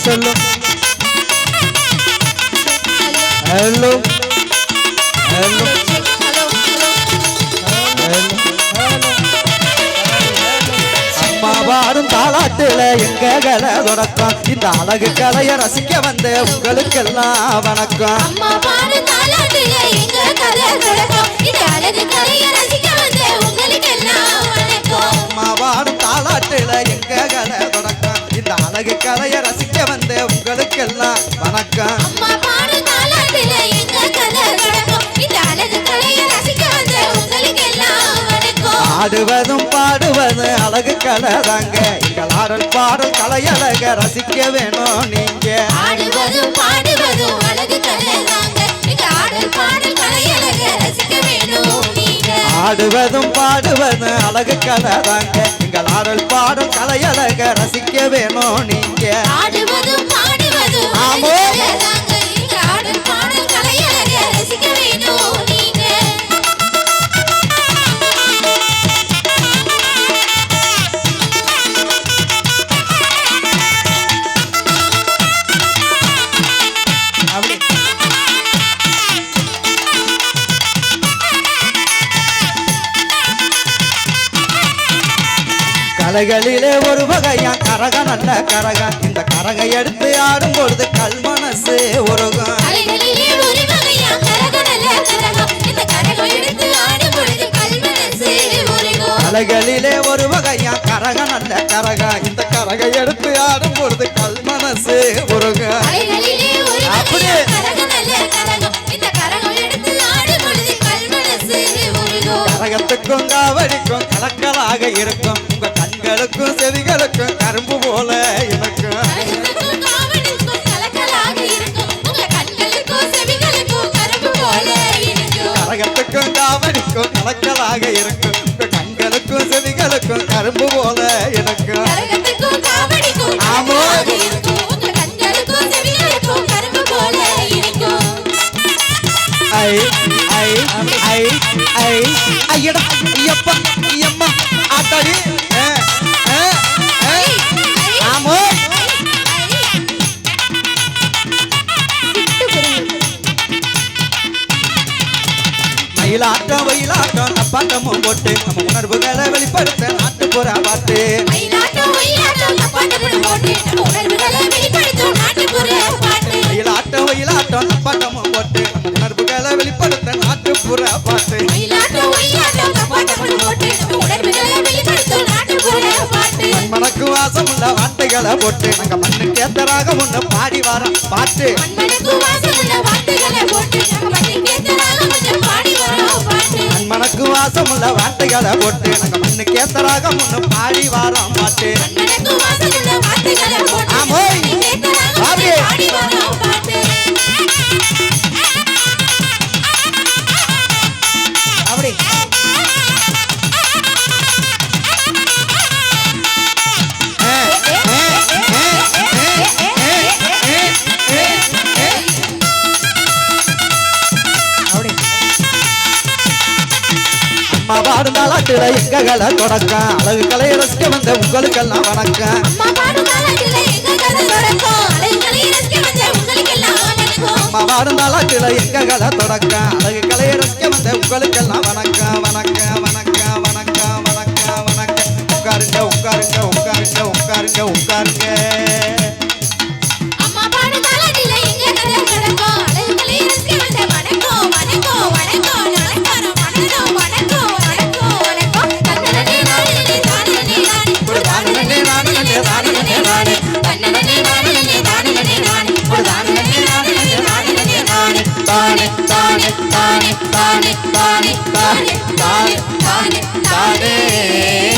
சொல்லு hello hello அம்மா பாடும் தாளாட்டுல எங்க கலை தொடக்கம் இந்த அழகு கலைய ரசிக்க வந்த உங்களுக்கெல்லாம் வணக்கம் அம்மா பாடும் தாளாட்டுல எங்க கலை தொடக்கம் இந்த அழகு கலைய ரசிக்க வந்த உங்களுக்கெல்லாம் வணக்கம் அம்மா பாடும் தாளாட்டுல எங்க கலை தொடக்கம் இந்த அழகு கலைய ரசிக்க வந்த உங்களுக்கெல்லாம் வணக்கம் அம்மா பாடும் தாளாட்டுல எங்க கலை தொடக்கம் இந்த அழகு கலைய ரசிக்க வந்த உங்களுக்கெல்லாம் வணக்கம் ஆடுவதும் பாடுவதும் அழகு கலை தாங்க எங்கள் ஆடல் பாடல் கலையழக ரசிக்க வேணும் நீங்க ஆடுவதும் பாடுவதும் அழகு கலை தாங்க எங்க ஆடல் பாடல் கலையழக ரசிக்க வேணும் நீங்க ஆடுவதும் பாடுவதும் அழகு கலை தாங்க எங்கள் ஆடல் பாடல் கலையழக ரசிக்க வேணும் நீங்க ஆடுவதும் பாடுவதும் ஆமோ தாங்க எங்க ஆடல் பாடல் கலையழக ரசிக்க வேணும் நீங்க கலைகளிலே ஒரு வகையா கரக நல்ல கரக இந்த கரகை எடுத்து ஆடும் பொழுது கல் மனசு உருகும் கலைகளிலே ஒரு வகையா கரக நல்ல கரகம் இந்த கரகம் எடுத்து ஆடும் பொழுது கல் மனசு உருகும் கலைகளிலே ஒரு வகையா கரக நல்ல கரக இந்த கரகை எடுத்து ஆடும் பொழுது கல் மனசு உருகும் கலைகளிலே ஒரு அப்படியே வகையா கரக நல்ல கரகம் இந்த கரகம் எடுத்து ஆடும் பொழுது கல் மனசு உருகும் கரகத்துக்கும் காவடிக்கும் கலக்கலாக இருக்கும் உங்க கண்களுக்கும் செவிகளுக்கும் கரும்பு போல இருக்கும் கரகத்துக்கும் காவடிக்கும் கலக்கலாக இருக்கும் உங்க கண்களுக்கும் செவிகளுக்கும் கரும்பு போல இருக்கும் கரகத்துக்கும் காவடிக்கும் கலக்கலாக இருக்கும் உங்க கண்களுக்கும் செவிகளுக்கும் கரும்பு போல இருக்கும் கரகத்துக்கும் காவடிக்கும் ஆமோ கலக்கலாக இருக்கும் உங்க கண்களுக்கும் செவிகளுக்கும் கரும்பு போல இருக்கும் ஐ ஐ ஐ ஐ ஐயடா ஐயப்பா ஐயம்மா ஆத்தாடி ஆமோ மயிலாட்டம் வயிலாட்டம் நப்பாட்டமும் போட்டு நம்ம உணர்வுகளை வெளிப்படுத்த நாட்டுப்புற பாட்டு மயிலாட்டம் ஒயிலாட்டம் தப்பாட்டம் போட்டு நம்ம உணர்வுகளை வெளிப்படுத்தும் நாட்டுப்புற பாட்டு மயிலாட்டம் வயிலாட்டம் நப்பாட்டமும் போட்டு நம்ம உணர்வுகளை வெளிப்படுத்த நாட்டுப்புற பாட்டு மயிலாட்டம் ஒயிலாட்டம் தப்பாட்டம் போட்டு நம்ம உணர்வுகளை வெளிப்படுத்தும் நாட்டுப்புற பாட்டு மனக்கு வாசம் உள்ள வார்த்தைகளை போட்டு நாங்க மண்ணுக்கு ஏத்தராக முன்ன பாடி வரோம் பாட்டு மண்மனக்கு வாசமுள்ள வார்த்தைகளை போட்டு நம்ம மண்ணுக்கு ஏத்தராக முன்ன பாடி வரோம் பாட்டு மனக்கு வாசம் உள்ள வார்த்தைகளை போட்டு நாங்க மண்ணுக்கு ஏத்தராக முன்ன பாடி வரோம் பாட்டு மண்மனக்கு வாசமுள்ள வார்த்தைகளை போட்டு ஆமோய் மண்ணுக்கு ஏத்தராக பாடி முன்ன பாடி வரோம் பாட்டு அப்படி அம்மா பாடும் தாளாட்டுல எங்ககளை தொடக்கம் அழகு கலையை ரசிக்க வந்த உங்களுக்கெல்லாம் வணக்கம் அம்மா பாடும் தாலாட்டுல எங்க கதை தொடக்கம் அலைகளை ரசிக்க வந்த உங்களுக்கெல்லாம் வணக்கம் அம்மா பாடும் தாளாட்டுல எங்ககளை தொடக்கம் அழகு கலையை ரசிக்க வந்த உங்களுக்கெல்லாம் வணக்கம் வணக்கம் வணக்கம் வணக்கம் வணக்கம் வணக்கம் உட்காருங்க உட்காருங்க உட்காருங்க உட்காருங்க உட்காருங்க அம்மா பாடும் தாலாட்டுல எங்க கதை தொடக்கம் அலைகளை ரசிக்க வந்த வணக்கம் வணக்கம் வணக்கம் நமஸ்காரம் வணக்கம் வணக்கம் வணக்கம் வணக்கம் தன்னனே நானே தானே நானே தானே நானே தானே நானே தன்னனே நானே தானே நானே தானே நானே தானே தானே தானே தானே தானே தானே தானே தானே தானே